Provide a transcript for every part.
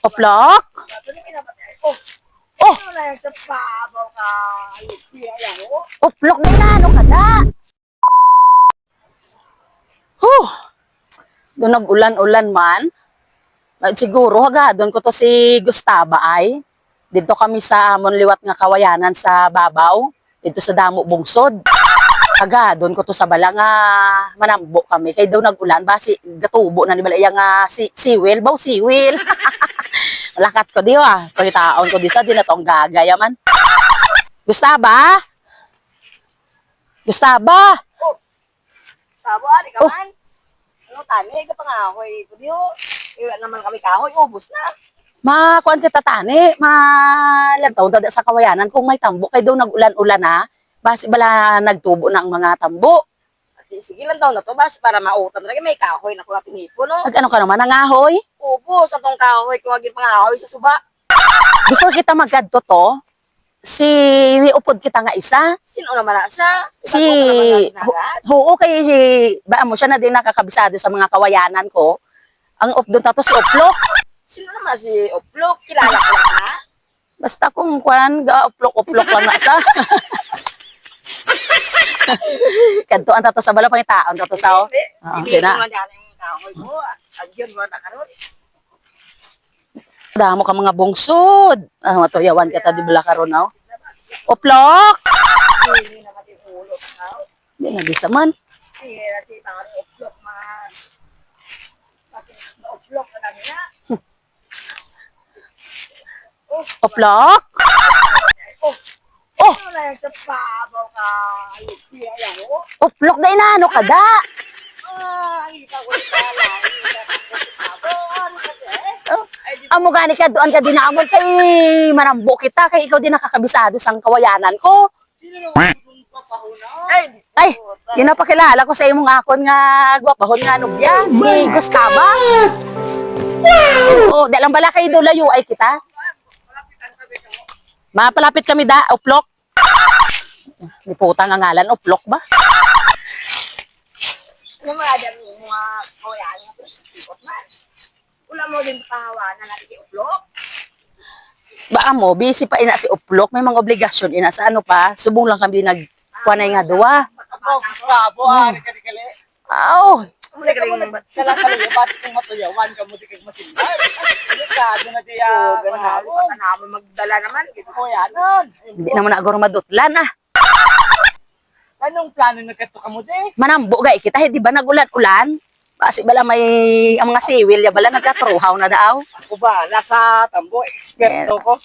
Oplok? Oh, Oh, wala yan sa pabaw ka. oplok na ano ka da? Doon nag-ulan-ulan man. Siguro hagadon ko to si Gustaba ay. Dito kami sa Monliwat nga kawayanan sa Babaw. Dito sa Damo Bungsod. Hagadon ko to sa bala nga manambo kami. Kay daw nag-ulan ba si gatubo na ni bala yang siwil baw siwil. Lakat ko di wa. Pagitaon ko di sa di na tong gagaya man. Gustaba? Gustaba? Oh, sabo, ari ka man. Ano tani, ka pangahoy. Kudiyo, iwan naman kami kahoy, ubos na. Kuan kita tani, malantaw daw sa kawayanan kung may tambo kay daw nag-ulan-ulan na. Basi bala nagtubo na ang mga tambo. Sige lang daw na to, bas, para mautan talaga may kahoy na kula pinipo, no? Ano ka naman nangahoy? Ubos, atong kahoy, kung aging pangahoy sa suba. Before kita maggadto to, si upod kita nga isa. Sino naman na siya? Si Oo kay ba mo siya na din nakakabisado sa mga kawayanan ko. Ang doon tato si Oplok. Sino naman si Oplok? Kilala ko lang ha? Basta kung kuan ga Oplok lang na sa. Kadto ang tato sa bala pangitaon tato sa. Hindi na. Yung kahoy mo, agyan mo na karon. Damo ka mga bungsod. Matuyawan kita di bala karon aw. Oplok. Hindi naman yung ulo. Di na di saman. Hindi na si pangalan Oplok, mga Oplok na lang niya. Oplok. Oh, wala yan sa pabaw ka. Oplok na inaano ka da. Ay, kagulala. Amo gani ka doon ka dinamon kay marambo kita kay ikaw din nakakabisado sang kawayanan ko. Ay, yun na pakilala ko sa imong akon nga gwapahon nga nubya, si Gustaba. Oo, di lang bala kay dolayo ay kita. Mapalapit kami da, Oplok. Di putang ang ngalan, Oplok ba? Ano mga dyan mga kawayan nga sikot man. Wala mo din pangawanan natin si Oplok. Ba mo, busy pa ina si Oplok, may mga obligasyon ina sa ano pa, subong lang kami nagkuanay nga duwa. Bravo, ari ka di kali. Aw, Muli ka rin Kala-kala basta kung matuyawan ka mo di kay masindan. Ano ka, doon na diya panahon. naman magdala naman. O yanon. hindi naman na agor madutlan ah. Anong plano na kato ka mo di? Manambo gay kita, di ba nagulan-ulan? Basi bala may ang mga siwil ya bala nagkatruhaw na daw. Ako ba, nasa tambo, eksperto ko.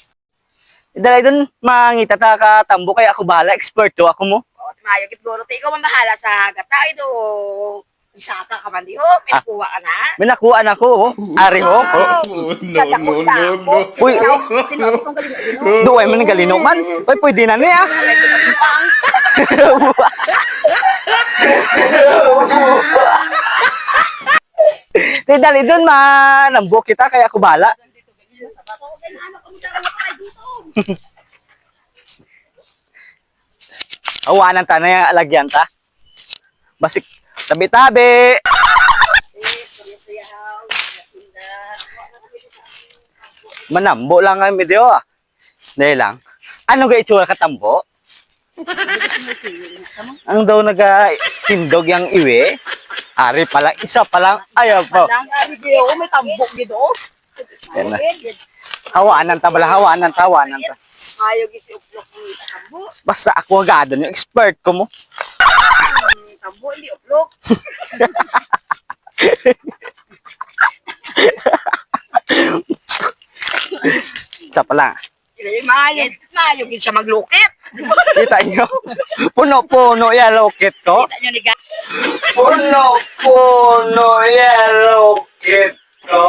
Dalay doon, mangita ta ka tambo kaya ako bahala, eksperto ako mo. O, tumayo kit guro. Ikaw man bahala sa gatay do. Isasa ka man di ho. May nakuha ka na. May nakuhaan ako, oh. Ari ho. No. Uy, Sino itong galing duway mo ng galino man. Uy, pwede na niya. Di dali doon, manambo kita kaya ako bahala. Awanan ta na yung alagyan ta. Basik, tabi-tabi. Manambo lang ang video ah. Dahil lang. Ano ga itsura katambo? Ang daw naga-tindog yung iwi. Ari pa lang, isa pa lang. Ayaw pa. May tambok gido. Yan na. Hawaanan ta bala, hawaanan ta. Ayaw gisi uplok ni tambo. Basta ako agad yung expert ko mo. Tambo hindi uplok. Isa pa lang. Mayo gid siya maglukit. Kita nyo? Puno-puno yan, lokit ko. Kita nyo ni Ga. Puno-puno yan, lokit ko.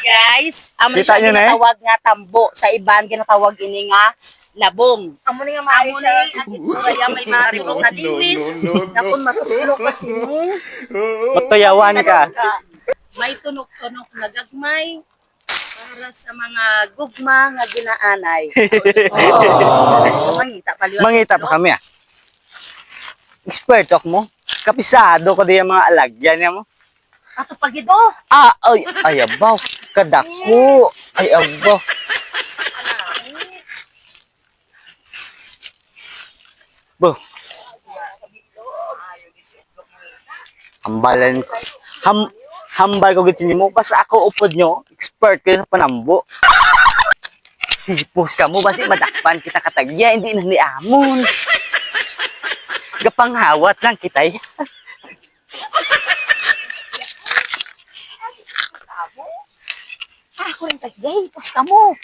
Guys, amo Kita siya nyo na eh? ginatawag nga tambo sa iban ginatawag ini nga labong. Amo ni nga maayo Amo siya. ni ang itsura may maribok na liwis. Nakon matusulok kasi ni. Matuyawan ka. May tunok-tunok na gagmay para sa mga gugma nga ginaanay. So, mangita pa liwat. Mangita pa kami ah. Expert ako mo. Kapisado ko di yung mga alagyan niya mo. Ato pagido. Ay, ayabaw. Kadako. Ay, aba. Bo. Hambalan ko. Hambal ko gitsin mo. Basta ako upod nyo. Expert kayo sa panambo. Sipos ka mo. Basta madakpan kita katagya. Hindi na ni Amon. Gapanghawat lang kita. Ako rin tagyay, pos ka mo.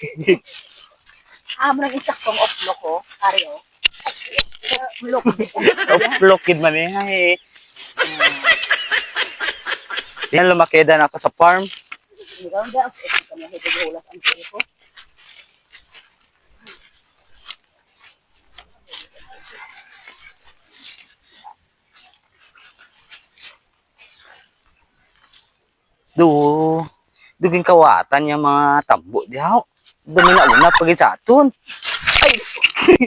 Amo nang insaktong oplo ko, Aryo. Ulok. Uplokid man eh. Ay. Yan lumakeda na ako sa farm. Ikaw hindi ako sa kanya, hindi ko ulas ang pili ko. Duging kawatan yung mga tambo dihaw. Dumi na una pag saton. Ay.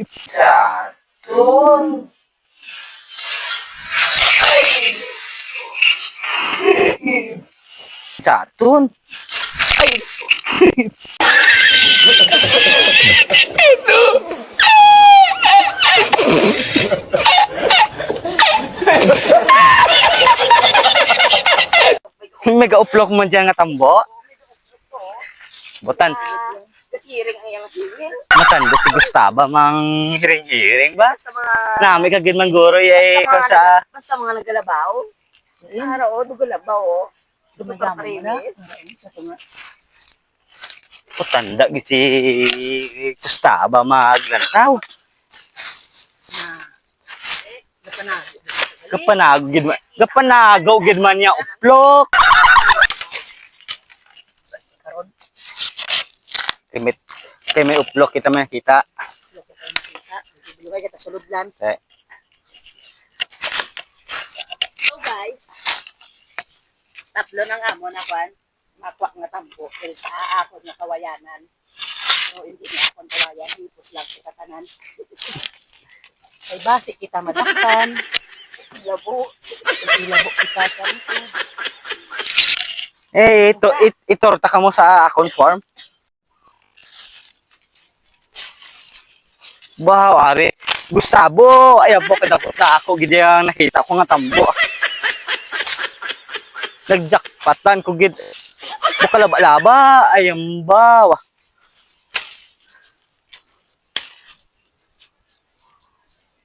Saton. Saton. Ay. Mega uplok mo dyan nga tambo. Butan. Kasiring ang iyang siring. Matanda si Gustaba mang hiring-hiring ba? Basta mga... Nami kagin man guro yay ko sa Basta mga nagalabaw. Araw, nagalabaw, o. Dumadami mo na. Putanda gid si Gustaba maglantaw. Gapanagaw gid man niya uplok. Kay may uplok kita man kita. Bilaway kita sulod lang. Eh, So guys, tatlo ng amo na kwan, makwak nga tambo, dahil sa aakon nga kawayanan. So hindi na akong kawayan, hipos lang kita tanan. Ay basi kita madakpan, labo, hindi labo kita sa likod. itorta ka mo sa akon farm. Wow, ari. Gustavo, ay po kadakot na ako gid yang nakita ko nga tambo. Nagjakpatan ko gid. Bukalaba-laba ay bawa.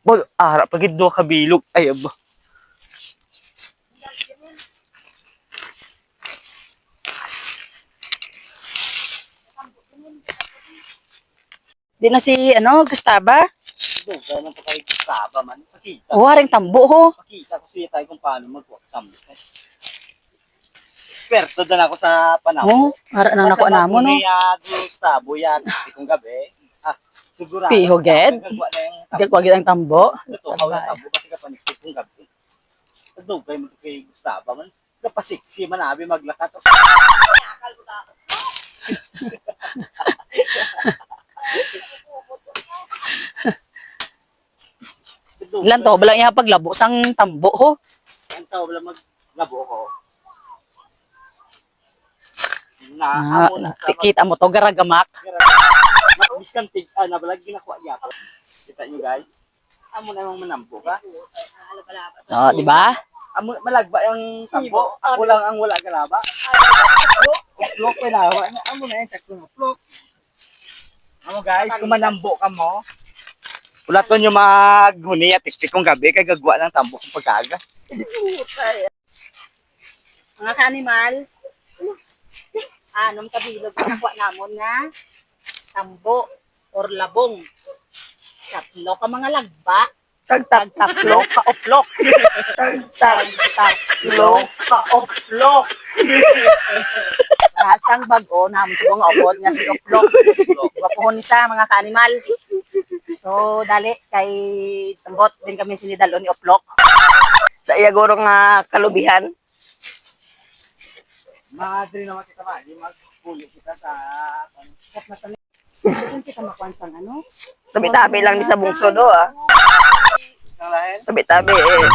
Boy, ara pa gid do kabilog ay aba. Di na si, Gustaba? Dugay man to kay Gustaba man. Pakita. Waring tambo ho. Pakita ko siya tayo kung paano magtambo. Perto na ako sa panahon. Ara nang nakuha namo, no? Gustavo yan. Itong gabi. Sigurado. Piho, ged? Di ko agad ang tambo. Ito, hawak tambo kasi kapanikit kong gabi. Dugay mo to kay Gustavo man. Kapasiksi man abi maglakat. Akal mo ta. Ilan to, balang iya paglabo sang tambo ho. Ang tao wala maglabo ko. Kita mo to, garagamak. Biskan nabalag ginakuha niya po. Kita niyo guys. Amo na yung manampo ka. Di ba? Amo malagba yung tambo. Ako lang ang wala galaba. Uplok pa na. Amo na yung sakto ng uplok. Amo guys, kung manambo ka mo, wala to nyo maghuni at tiktik kong gabi kay gagwa ng tambo kung pagkaga. Mga ka-animal, anong kabilog na nakuha namon nga tambo or labong. Tatlo ka mga lagba. Tagtatlo ka oplok. Tagtatlo ka oplok. Asang bago namon sa mga obod nga si oplok. Wapuhon sa mga ka-animal. So, dali, kay tambot din kami sinidalo ni oplok. Sa iya guro nga kalubihan. Madri naman kita ba? Di magpuli kita sa... Saan kita makuansang Tabi-tabi lang di sa bungso do, Isang lahin? Tabi-tabi eh.